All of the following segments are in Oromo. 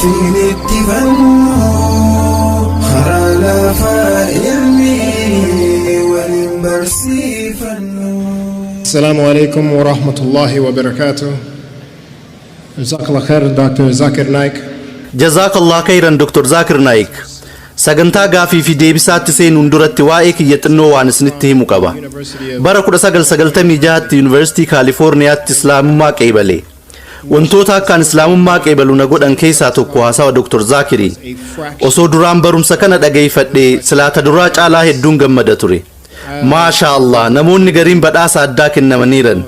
قافين اتفنوا خرالا فإلمي والمرسي فنوا. السلام عليكم ورحمة الله وبركاته. جزاك الله خير دكتور زاكر نايك. جزاك الله خيرا دكتور زاكر نايك. sagantaa gaafii fi deebisaatti seenuun duratti waa'ee kiyyannoo waan isinitti himu qaba. bara 1996tti yuunivarsiitii kaalifoorniyaatti islaamummaa qeebale. wantoota akkaan islaamummaa qeebalu na godhan keessaa tokko haasawa Dr. Zaakirii. osoo duraan barumsa kana dhageeffadhee silaata duraa caalaa hedduun gammada ture. maasha Allah namoonni gariin badhaasa addaa kennamaniiran.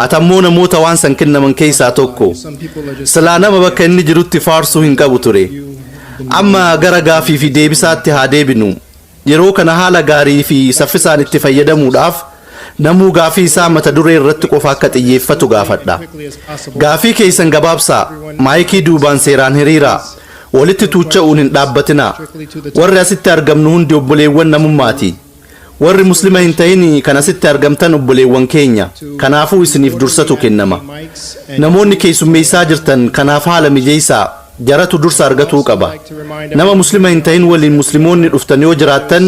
atammoo namoota waan san kennaman keessaa tokko. silaa nama bakka inni jirutti faarsuu hin qabu ture. amma gara gaafii fi deebisaatti haa deebinu. yeroo kana haala gaarii fi saffisaan itti fayyadamuudhaaf namuu gaafii isaa mata duree irratti qofa akka xiyyeeffatu gaafadha. gaafii keessan gabaabsaa, maayikii duubaan seeraan hiriiraa, walitti tuucha'uun hin dhaabbatinaa. warri asitti argamnu hundi obboleewwan namummaati. warri muslima hin ta'in kan asitti argamtan obboleewwan keenya. kanaafuu isiniif dursatu kennama. namoonni keessummeessaa jirtan kanaaf haala mijeessaa. jaratu dursa argatuu qaba. nama muslima hin ta'in waliin muslimoonni dhuftan yoo jiraattan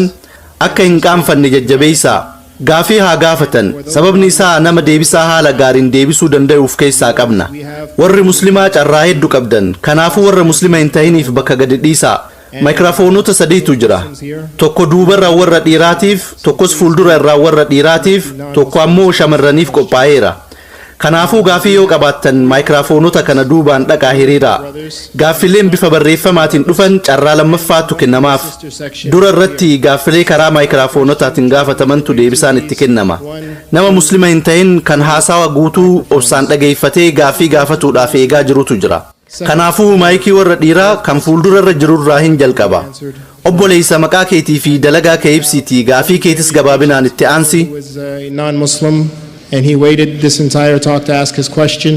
akka hin qaanfanne jajjabeessaa. gaafii haa gaafatan. sababni isaa nama deebisaa haala gaariin deebisuu danda'uuf keessaa qabna. warri muslimaa carraa hedduu qabdan. kanaafuu warra muslima hin ta'iniif bakka gadi dhiisaa. maayikiraafoonota sadiitu jira. tokko duubarra warra dhiiraatiif, tokkos fuuldura irraa warra dhiiraatiif, tokko ammoo shamarraniif qophaa'eera. kanaafuu gaafii yoo qabaattan maayikiraafoonota kana duubaan dhaqaa hiriiraa. gaaffileen bifa barreeffamaatiin dhufan carraa lammaffaatu kennamaaf. dura irratti gaaffilee karaa maayikiraafoonotaatiin gaafatamantu deebisaan itti kennama. nama muslima hin ta'in kan haasawa guutuu obsaan dhageeffatee gaafii gaafatuudhaaf eegaa jirutu jira. kanaafuu maayikii warra dhiiraa kan fuuldura irra jirurraa hin jalqaba. obboleessa maqaa keetii fi dalagaa kee ibsiitii gaafii keetis gabaabinaan itti aansi. And he waited this entire talk to ask his question.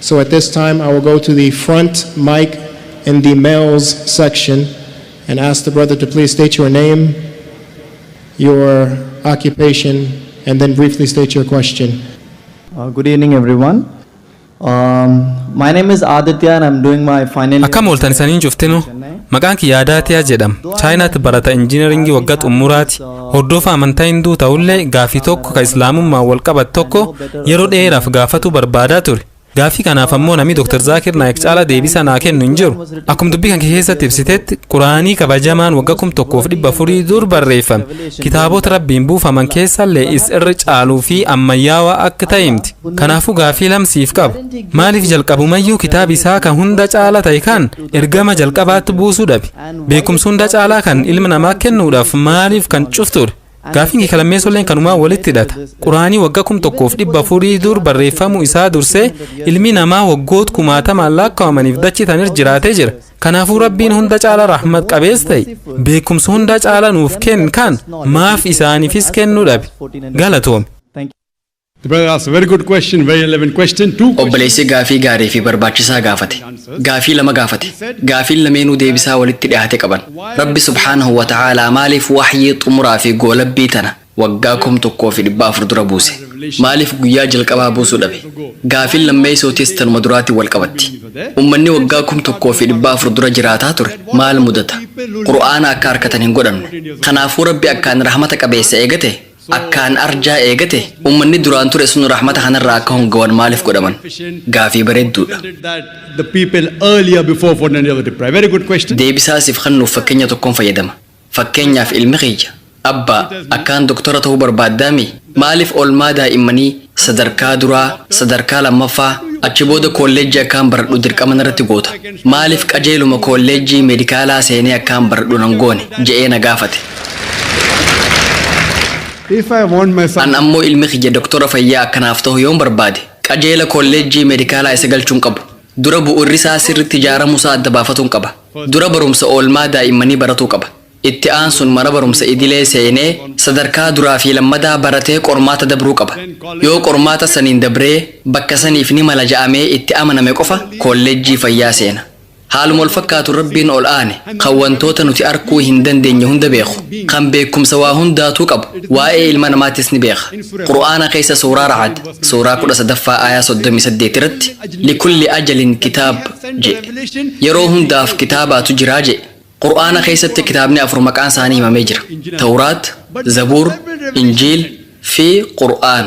So at this time, I will go to the front mic in the males section and ask the brother to please state your name, your occupation, and then briefly state your question. Good evening, everyone. My name is Aditya and I'm doing my final year. Akkam ooltan isaniin juftinu maqaan kiyya Adaatiyaa jedhama. chaayinaatti barata injiinaringii waggaa xumuraati. hordofaa amantaa hinduu ta'ullee gaafii tokko ka islaamummaa wal qabatu tokko yeroo dheeraaf gaafatu barbaadaa ture. gaafii kanaaf ammoo namni Dr. Zaakir Naayik caala deebisa naa kennu hin jiru. akkuma dubbii kan keessatti ibsitetti quraanii kabajamaan waggaa 1400 dur barreeffame. kitaabota rabbiin buufaman keessallee is irra caaluu fi ammayyaawaa akka ta'e himti. kanaafuu gaafii lamsiif qaba. maaliif jalqabumayyuu kitaabi isaa kan hunda caala ta'e kan ergama jalqabaatti buusuu dhabe? beekumsa hunda caalaa kan ilma namaa kennuudhaaf maaliif kan cufture? gaafiin kalammeessolleen kanumaa walitti hidhata. quraanii waggaa 1400 dur barreeffamuu isaa dursee ilmi namaa waggoota 1000 lakkaa'amaniif dachitanir jiraatee jira. kanaafuu rabbiin hunda caala rahmat qabeessa ta'e beekumsa hunda caala nuuf kennu kan maaf isaaniifis kennuu dhabe? galatoome. The brother asked a very good question, very relevant question. obboleessi gaafii gaarii fi barbaachisaa gaafate. gaafii lama gaafate. gaafiin lameenuu deebisaa walitti dhiyaate qaban. rabbi subhaanahu wa ta'aalaa maaliif wahyii xumuraa fi goolabbii tana waggaa 1400 dura buuse? maaliif guyyaa jalqabaa buusuu dhabe? gaafiin lammeessootis tanuma duraatti wal qabatti. ummanni waggaa 1400 dura jiraataa ture maal mudata? qur'aana akka harkatan hin godhannu. kanaafuu rabbi akkaan rahmata qabeessa eegate akkaan arjaa eegate ummanni duraan ture sun rahmata kanarraa akka hongawan maaliif godhaman? gaafii bareedduudha. deebisaasiif kannuuf fakkeenya tokkoon fayyadama. fakkeenyaaf ilmi kiyya abbaa akkaan doktora ta'uu barbaaddaami maaliif oolmaa daa'immanii sadarkaa duraa sadarkaa lammaffaa achi booda kolleejjii akkaan baradhu dirqama irratti goota? maaliif qajeeluma kolleejjii meedikaalaa seenee akkaan baradhu nan goone je'ee na gaafate. an ammoo ilmi kiyya doktora fayyaa akkanaaf ta'u yoon barbaade qajeela kolleejjii meedikaalaa isa galchuun qabu. dura bu'uurri isaa sirriitti ijaaramu isaa adda baafatuun qaba. dura barumsa oolmaa daa'immanii baratuu qaba. itti aansuun mana barumsa idilee seenee sadarkaa duraa fi lammadaa baratee qormaata dabruu qaba. yoo qormaata saniin dabree bakka saniif ni mala ja'amee itti amaname qofa kolleejjii fayyaa seena. haaluma wal fakkaatu rabbiin ol aane kan wantoota nuti arkuu hin dandeenye hunda beeku kan beekumsa waa hundaatuu qabu waa'ee ilma namaatis ni beeka qur'aana keessa suuraa racad suuraa 13ffaa aayaa 38 irratti likulli ajalin kitaab jedhe yeroo hundaaf kitaabaatu jiraa jedhe qur'aana keessatti kitaabni afur maqaan isaanii himamee jira tawraat zabuur injiil fi qur'aan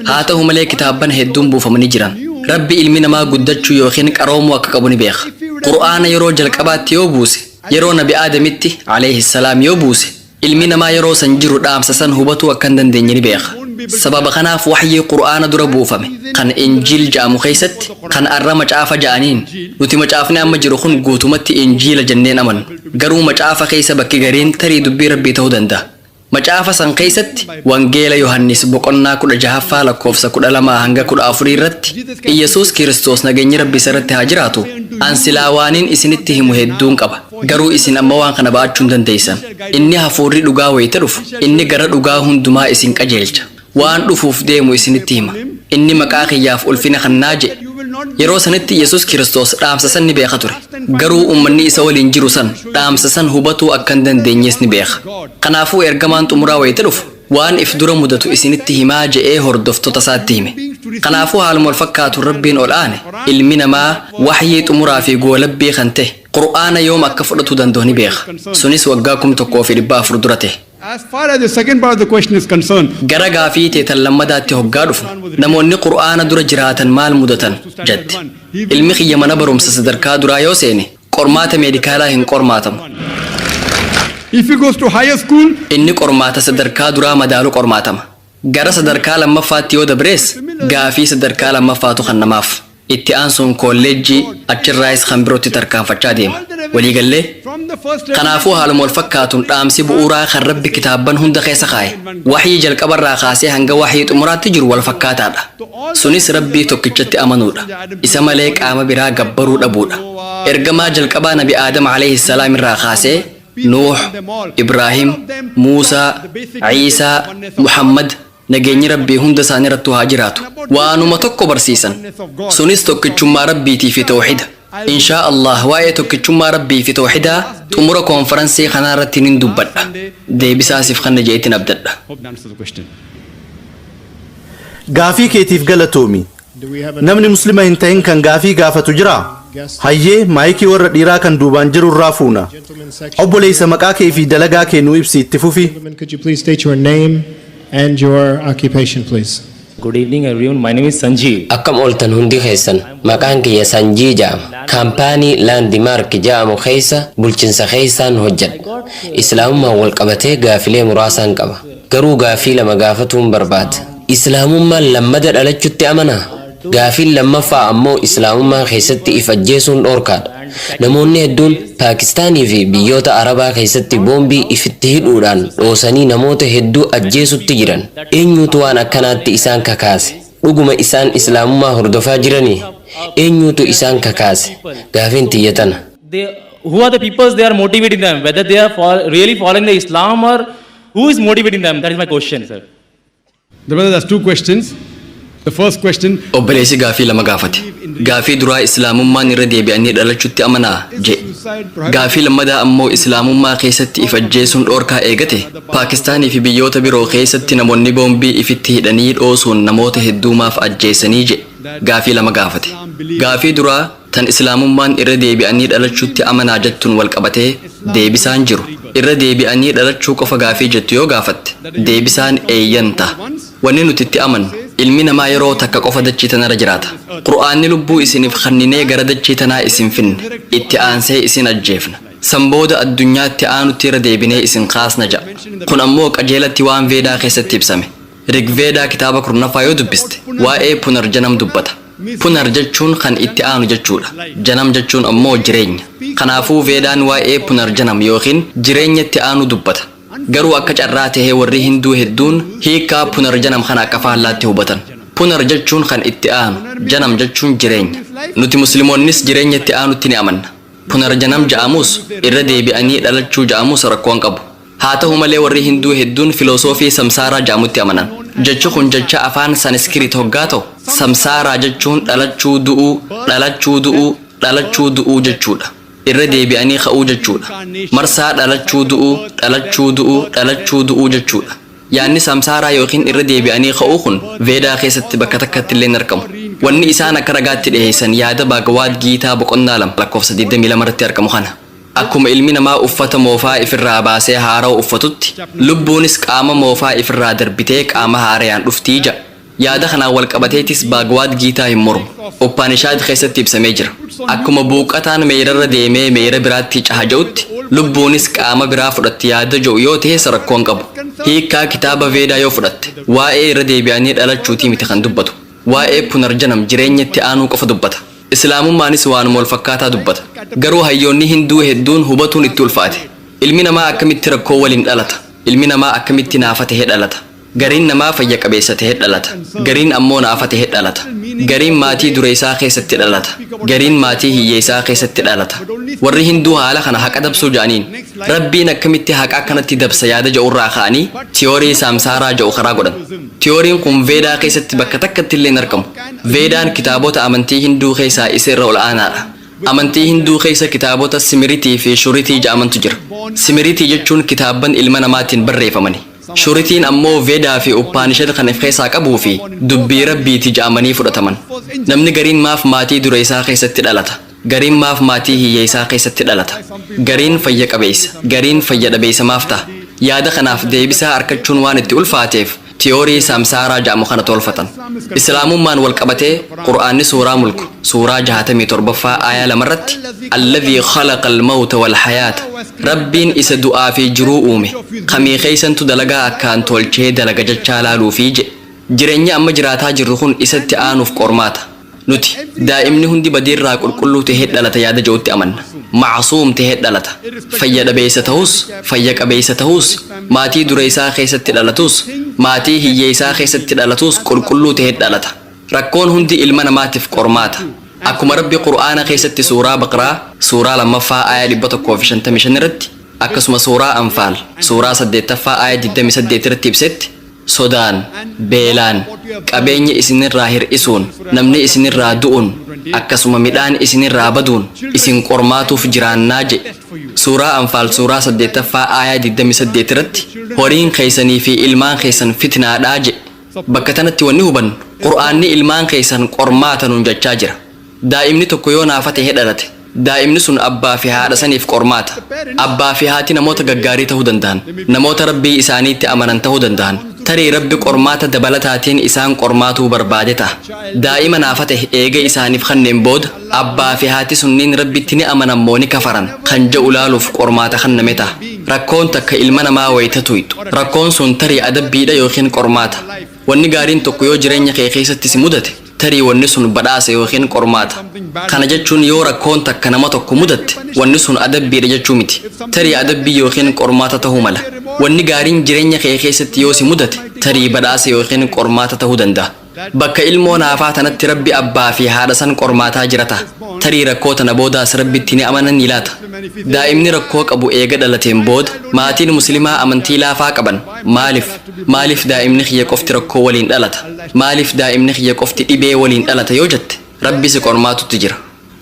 haa ta'u malee kitaabban hedduun buufamanii jiran rabbi ilmi namaa guddachuu yookiin qaroomuu akka qabu ni beeka qur'aana yeroo jalqabaatti yoo buuse yeroo nabi aadamitti alayhi salaam yoo buuse ilmi namaa yeroo san jiru dhaamsa san hubatuu akka hin dandeenye ni beeka sababa kanaaf waxyii qur'aana dura buufame kan injiil ja'amu keessatti kan arra macaafa ja'aniin nuti macaafni amma jiru kun guutumatti injiila jenneen amannu garuu macaafa keessa bakki gariin tarii dubbii rabbii ta'uu danda'a macaafa san keessatti wangeela yohannis boqonnaa 16ffaa lakkoofsa 12 hanga 14 irratti Iyesuus Kiristoos nageenyi rabbii irratti haa jiraatu an silaa waaniin isinitti himu hedduun qaba garuu isin amma waan kana ba'achuu hin dandeessan inni hafuurri dhugaa wayita dhufu inni gara dhugaa hundumaa isin qajeelcha waan dhufuuf deemu isinitti hima inni maqaa kiyyaaf ulfina kannaa jedhe yeroo sanitti Iyesuus Kiristoos dhaamsa san ni beeka ture garuu ummanni isa waliin jiru san dhaamsa san hubatuu akka hin dandeenyees ni beeka kanaafuu ergamaan xumuraa wayita dhufu waan if dura mudatu isinitti himaa je'ee hordoftota isaatti hime kanaafuu haaluma wal fakkaatu rabbiin ol aane ilmi namaa waxyii xumuraa fi goolabbii kan ta'e qur'aana yoom akka fudhatu danda'u ni beeka sunis waggaa 1400 dura ta'e As far as the second part of the question is concerned, gara gaafii teetan lammadaatti hoggaa dhufu namoonni qur'aana dura jiraatan maal mudatan jette ilmi kiyya mana barumsa sadarkaa duraa yoo seene qormaata meedikaalaa hin qormaatamu if he goes to higher school, inni qormaata sadarkaa duraa madaalu qormaatama gara sadarkaa lammaffaatti yoo dabrees gaafii sadarkaa lammaffaatu kan namaaf itti aansuun kolleejjii achirraayis kan birootti tarkaanfachaa deema waliigallee from the first kanaafuu haaluma wal fakkaatuun dhaamsi bu'uuraa kan rabbi kitaabban hunda keessa kaa'e waxyii jalqabarraa kaasee hanga waxyii xumuraatti jiru wal fakkaataadha sunis rabbii tokkichatti amanuudha isa malee qaama biraa gabbaruu dhabuudha ergamaa jalqabaa nabi aadam alayhi salaam irraa kaasee nuux ibraahim muusaa ciisaa muhammad nageenyi rabbii hunda isaanii irratti haa jiraatu waanuma tokko barsiisan sunis tokkichummaa rabbiitii fi tawxiida inshaa Allah waa'ee tokkichummaa rabbii fi tawxiidaa xumura koonferansii kanaa irratti nin dubbadha deebisaasiif kan jeetiin abdadha hope that answers the question. Gaafii keetiif galatoomi. Namni muslima hin ta'in kan gaafii gaafatu jira. Hayyee maayikii warra dhiiraa kan duubaan jiru irraa fuuna. Obboleessa maqaa kee fi dalagaa kee nuu ibsi itti fufi. Could you please state your name and your occupation, please? Good evening everyone, my name is Sanjeev. Akkam oltan hundi keessan maqaan kiyya Sanjii jedhama kaampaanii Landmark jedhamu keessa bulchiinsa keessaan hojjedha islaamummaan wal qabatee gaafilee muraasaan qaba garuu gaafii lama gaafatuun barbaada islaamummaan lammada dhalachuutti amanaa gaafiin lammaffaa ammoo islaamummaa keessatti if ajjeesuun dhoorkaadha namoonni hedduun Paakistaanii fi biyyoota Arabaa keessatti boombii ifitti hidhuudhaan dhoosanii namoota hedduu ajjeesutti jiran eenyutu waan akkanaatti isaan kakaase dhuguma isaan islaamummaa hordofaa jiranii eenyutu isaan kakaase gaafiin tiyyatana Who are the people they are motivating them, whether they are really following the Islam or who is motivating them? That is my question, sir. The brother has two questions. The first question, obboleessi gaafii lama gaafate gaafii duraa islaamummaan irra deebi'anii dhalachuutti amanaa jedhe gaafii lammadaa ammoo islaamummaa keessatti if ajjeesuun dhoorkaa eegate Paakistaanii fi biyyoota biroo keessatti namoonni boombii ifitti hidhanii dhoosuun namoota hedduumaaf ajjeesanii jedhe gaafii lama gaafate gaafii duraa tan islaamummaan irra deebi'anii dhalachuutti amanaa jettuun wal qabatee deebisaan jiru irra deebi'anii dhalachuu qofa gaafii jettu yoo gaafatte deebisaan eeyyan ta'a wanni nuti itti amannu ilmi namaa yeroo takka qofa dachii tanarra jiraata qur'aanni lubbuu isiniif kenninee gara dachii tanaa isin finne itti aansee isin ajjeefna sanbooda addunyaatti aanutti irra deebinee isin kaasna ja'a kun ammoo qajeelatti waan veedaa keessatti ibsame rigveedaa kitaaba 10ffaa yoo dubbiste waa'ee punarjanam dubbata punar jechuun kan itti aanu jechuudha janam jechuun ammoo jireenya kanaafuu veedaan waa'ee punarjanam yookiin jireenya itti aanu dubbata garuu akka carraa tahee warri hinduu hedduun hiikaa punarjanam kana akka faallaatti hubatan punar jechuun kan itti aanu janam jechuun jireenya nuti musliimoonnis jireenya itti aanutti ni amanna punarjanam ja'amus irra deebi'anii dhalachuu ja'amus rakkoon qabu haa ta'u malee warri hinduu hedduun filosoofii samsaaraa ja'amutti amanan jechi kun jecha afaan sanskiriit hoggaa ta'u samsaaraa jechuun dhalachuu du'uu dhalachuu du'uu dhalachuu du'uu jechuudha irra deebi'anii ka'uu jechuudha. Marsaa dhalachuu du'uu jechuudha. Yaanni samsaaraa yookiin irra deebi'anii ka'uu kun Veedaa keessatti bakka takkatti illee hin argamu. Wanni isaan akka ragaatti dhiheessan yaada Baagawaad Giitaa boqonnaa 2 lakkoofsa 22 irratti argamu kana. Akkuma ilmi namaa uffata moofaa ifirraa baasee haarawa uffatutti, lubbuunis qaama moofaa ifirraa darbitee qaama haarayaan dhuftii ja'a. Yaada kanaan wal qabateetis Baagawaad Giitaa hin mormu. Upaanishaad keessatti ibsamee jira. Akkuma buuqataan meerarra deemee meera biraatti cahaja'utti, lubbuunis qaama biraa fudhatti yaada jedhu yoo ta'e rakkoon qabu. Hiikkaa kitaaba Veedaa yoo fudhatte, waa'ee irra deebi'anii dhalachuutii miti kan dubbatu. Waa'ee punarjanam jireenyatti aanuu qofa dubbata. Islaamummaanis waanuma wal fakkaataa dubbata. Garuu hayyoonni Hinduu hedduun hubatuun itti ulfaate. Ilmi namaa akkamitti rakkoo waliin dhalata? Ilmi namaa akkamitti naafa tahee dhalata? Gariin namaa fayya qabeessa tahee dhalata. Gariin ammoo naafa tahee dhalata. Gariin maatii dureessaa keessatti dhalata. Gariin maatii hiyyeessaa keessatti dhalata. Warri Hinduu haala kana haqa dabsuu jedhaniin Rabbiin akkamitti haqa akkanatti dabsa yaada jedhurraa ka'anii tiyoorii saamsaaraa jedhu karaa godhan. Tiyooriin kun Veedaa keessatti bakka takkatti illee hin argamu. Veedaan kitaabota amantii Hinduu keessaa isa irra ol aanaadha. Amantii Hinduu keessa kitaabota Simiritii fi Shuritii jedhamantu jira. Simiritii jechuun kitaabban ilma namaatiin barreeffamani. Shuritiin ammoo Veedaa fi Uppaanishad kan of keessaa qabuu fi dubbii Rabbiiti jedhamanii fudhataman. Namni gariin maaf maatii dureessaa keessatti dhalata. Gariin maaf maatii hiyyeessaa keessatti dhalata. Gariin fayya qabeessa, gariin fayya dhabeessa maaf ta'a. Yaada kanaaf deebisaa argachuun waan itti ulfaateef tiyoorii saamsaaraa jedhamu kana tolfatan. Islaamummaan wal qabatee Qur'aanni suuraa mulku suuraa 67ffaa aayaa 2 irratti alladhii khalaqa al-mawta wal hayaata Rabbiin isa du'aa fi jiruu uume kamii keessantu dalagaa akkaan tolchee dalaga jechaa laaluu fi jireenya amma jiraataa jirru kun isatti aanuuf qormaata. Nuti daa'imni hundi badiirraa qulqulluu tahee dhalata yaada jedhutti amanna. Macsuum tahee dhalata. Fayya dhabeessa ta'us, fayya qabeessa ta'us, maatii dureessaa keessatti dhalatus, maatii hiyyeessaa keessatti dhalatus qulqulluu tahee dhalata. Rakkoon hundi ilma namaatiif qormaata. Akkuma Rabbi Qur'aana keessatti suuraa Baqraa, suuraa 2ffaa aayaa 155 irratti, akkasuma suuraa Anfaal, suuraa 8ffaa aayaa 28 irratti ibsetti, sodaan, beelaan, qabeenya isinirraa hir'isuun, namni isinirraa du'uun, akkasuma midhaan isinirraa baduun, isin qormaatuuf jiraannaa jedhe. Suuraa Anfaal suuraa 8ffaa aayaa 28 irratti, horiin keessanii fi ilmaan keessan fitnaadhaa jedhe. Bakka tanatti wanni hubannu, Qur'aanni ilmaan keessan qormaata nuun jechaa jira. Daa'imni tokko yoo naafa tahee dhalate, daa'imni sun abbaa fi haadha saniif qormaata. Abbaa fi haati namoota gaggaarii ta'uu danda'an, namoota Rabbii isaaniitti amanan ta'uu danda'an. Tarii Rabbi qormaata dabalataatiin isaan qormaatuu barbaade ta'a. Daa'ima naafa tahe eega isaaniif kanneen booda abbaa fi haati sunniin Rabbitti ni amanan moo ni kafaran kan jedhu laaluuf qormaata kenname ta'a. Rakkoon takka ilma namaa wayita tuyxu. Rakkoon sun tarii adabbiidha yookiin qormaata. Wanni gaariin tokko yoo jireenya kee keessatti si mudate tarii wanni sun badhaasa yookiin qormaata. Kana jechuun yoo rakkoon takka nama tokko mudatte wanni sun adabbiidha jechuu miti. Tarii adabbii yookiin qormaata ta'uu mala. Wanni gaariin jireenya kee keessatti yoo si mudate tarii badhaasa yookiin qormaata ta'uu danda'a. Bakka ilmoo naafaa tanatti Rabbi abbaa fi haadha san qormaataa jirata. Tarii rakkoo tana boodaas Rabbitti ni amanan ni laata. Daa'imni rakkoo qabu eega dhalateen booda maatiin muslimaa amantii laafaa qaban maaliif daa'imni kiyya qofti rakkoo waliin dhalata? Maaliif daa'imni kiyya qofti dhibee waliin dhalata yoo jette Rabbi si qormaatutti jira.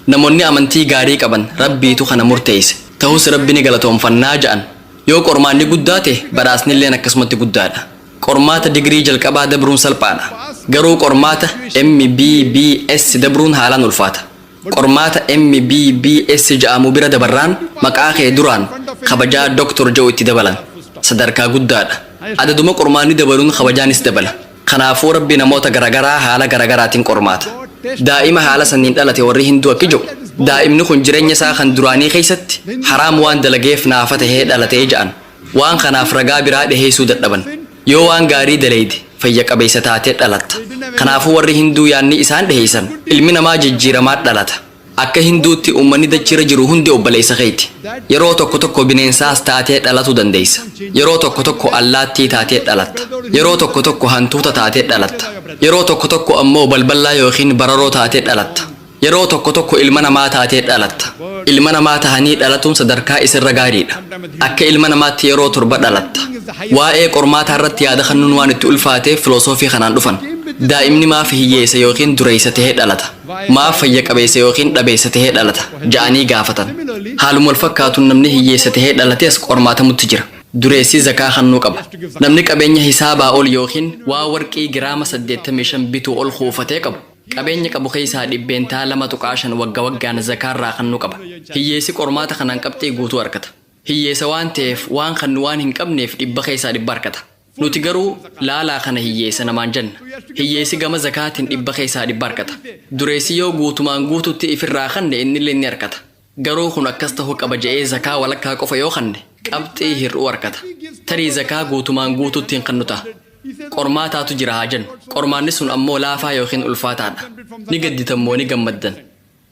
Namoonni amantii gaarii qaban Rabbiitu kana murteesse. Ta'us Rabbi ni galatoomfannaa ja'an. Yoo qormaanni guddaa ta'e badhaasnilleen akkasumatti guddaadha. Qormaata digirii jalqabaa dabruun salphaadha. Garuu qormaata MBBS dabruun haalaan ulfaata. Qormaata MBBS ja'amu bira dabarraan maqaa kee duraan kabajaa Dr. Joe itti dabalan. Sadarkaa guddaadha. Adaduma qormaanni dabaluun kabajaanis dabala. Kanaafuu Rabbi namoota garagaraa haala garagaraatiin qormaata. Daa'ima haala sanniin dhalate warri Hinduu akki jiru. Daa'imni kun jireenya isaa kan duraanii keessatti haraam waan dalageef naafa tahee dhalatee ja'an. Waan kanaaf ragaa biraa dhiheessuu dadhaban. Yoo waan gaarii daleeyde fayya qabeessa taatee dhalatta. Kanaafuu warri Hinduu yaanni isaan dhiheessan ilmi namaa jijjiiramaa dhalata. Akka Hinduutti uummanni dachira jiru hundi obboleessa keeti. Yeroo tokko tokko bineensaas taatee dhalatu dandeessa. Yeroo tokko tokko allaattii taatee dhalatta. Yeroo tokko tokko hantuuta taatee dhalatta. Yeroo tokko tokko ammoo balballaa yookiin bararoo taatee dhalatta. Yeroo tokko tokko ilma namaa taatee dhalatta. Ilma namaa tahanii dhalatuun sadarkaa isirra gaariidha. Akka ilma namaatti yeroo torba dhalatta. Waa'ee qormaataa irratti yaada kennuun waan itti ulfaateef filosoofii kanaan dhufan. daa'imni maaf hiyyeessa yookiin dureessa tahee dhalata maaf fayya qabeessa yookiin dhabeessa tahee dhalata ja'anii gaafatan haaluma wal fakkaatuun namni hiyyeessa tahee dhalates qormaatamutti jira dureessi zakaa kennuu qaba namni qabeenya hisaabaa ol yookiin waa warqii giraama 85 bituu ol kuufatee qabu qabeenya qabu keessaa dhibbeentaa 2.5 waggaan zakaarraa kennuu qaba hiyyeessi qormaata kanaan qabxii guutuu argata hiyyeessa waan ta'eef waan kannu waan hin qabneef dhibba keessaa dhibba argata nuti garuu laalaa kana hiyyeessa namaan jenna hiyyeessi gama zakaatiin dhibba keessaa dhibba argata dureessi yoo guutumaan guututti ifirraa kanne innillee ni argata garuu kun akkas ta'uu qaba je'ee zakaa walakkaa qofa yoo kanne qabxii hir'uu argata tarii zakaa guutumaan guututtiin kan nuta qormaataatu jira haa jennu qormaanni sun ammoo laafaa yookiin ulfaataadha ni gadditammoo ni gammaddan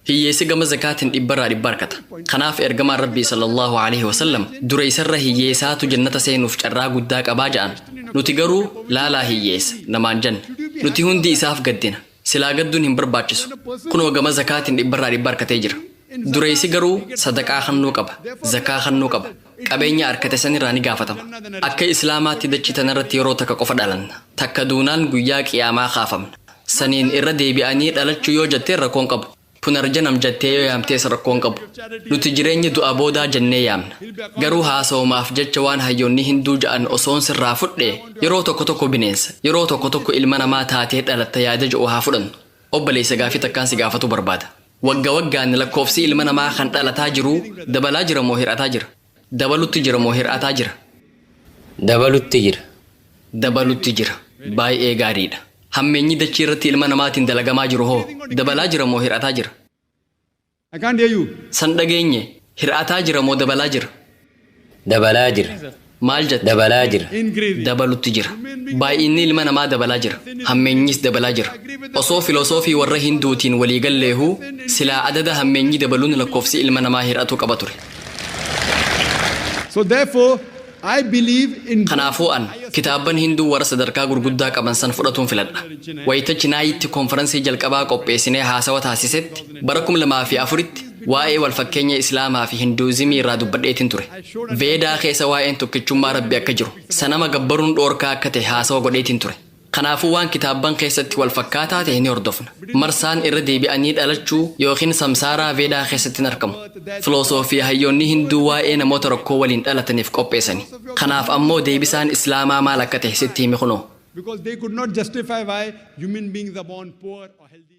hiyyeessi gama zakaatiin dhibbarraa dhibba argata kanaaf ergamaan rabbii sallallahu alaihi wasallam dureessarra hiyyeessaatu jannata seenuuf carraa guddaa qabaa ja'an nuti garuu laalaa hiyyeessa namaan jenna nuti hundi isaaf gaddina silaa gadduun hin barbaachisu kunoo gama zakaatiin dhibbarraa dhibba argatee jira dureessi garuu sadaqaa kennuu qaba zakaa kennuu qaba qabeenya harkate sanirraa ni gaafatama akka islaamaatti dachii tanarratti yeroo takka qofa dhalanna takka duunaan guyyaa qiyaamaa kaafamna saniin irra deebi'anii dhalachuu yoo jettee rakkoon qabu punarjanam jettee yoo yaamtees rakkoon qabu nuti jireenya du'a boodaa jennee yaamna garuu haasa'umaaf jecha waan hayyoonni hinduu ja'an osoon sirraa fudhee yeroo tokko bineensa yeroo tokko ilma namaa taatee dhalatta yaada je'u haa fudhannu obboleessa gaafii takkaan si gaafatu barbaada waggaan lakkoofsi ilma namaa kan dhalataa jiru dabalaa jira moo hir'ataa jira dabalutti jira moo hir'ataa jira dabalutti jira baay'ee gaariidha hammeenyi dachii irratti ilma namaatiin dalagamaa jiru hoo dabalaa jira moo hir'ataa jira I can't hear you. san dhageenye hir'ataa jira moo dabalaa jira dabalaa jira maal jette dabalaa jira dabalutti jira baay'inni ilma namaa dabalaa jira hammeenyis dabalaa jira osoo filosoofii warra hinduutiin waliigalleehuu silaa adada hammeenyi dabaluun lakkoofsi ilma namaa hir'atu qaba ture So therefore, I believe in kanaafuu an kitaabban hinduu warra sadarkaa gurguddaa qaban san fudhatuun filadha wayita chinaayitti konferansii jalqabaa qopheessinee haasawa taasisetti bara 2004tti waa'ee walfakkeenya islaamaa fi hinduuzimii irraa dubbadheetiin ture veedaa keessa waa'een tokkichummaa rabbi akka jiru sanama gabbaruun dhoorkaa akka ta'e haasawa godheetiin ture kanaafuu waan kitaabban keessatti walfakkaataa ta'e ni hordofna marsaan irra deebi'anii dhalachuu yookiin samsaaraa veedaa keessatti hin argamu filosoofii hayyoonni hinduu waa'ee namoota rakkoo waliin dhalataniif qopheessani kanaaf ammoo deebisaan islaamaa maal akka ta'e sitti himi kunoo because they could not justify why human beings are born poor or healthy.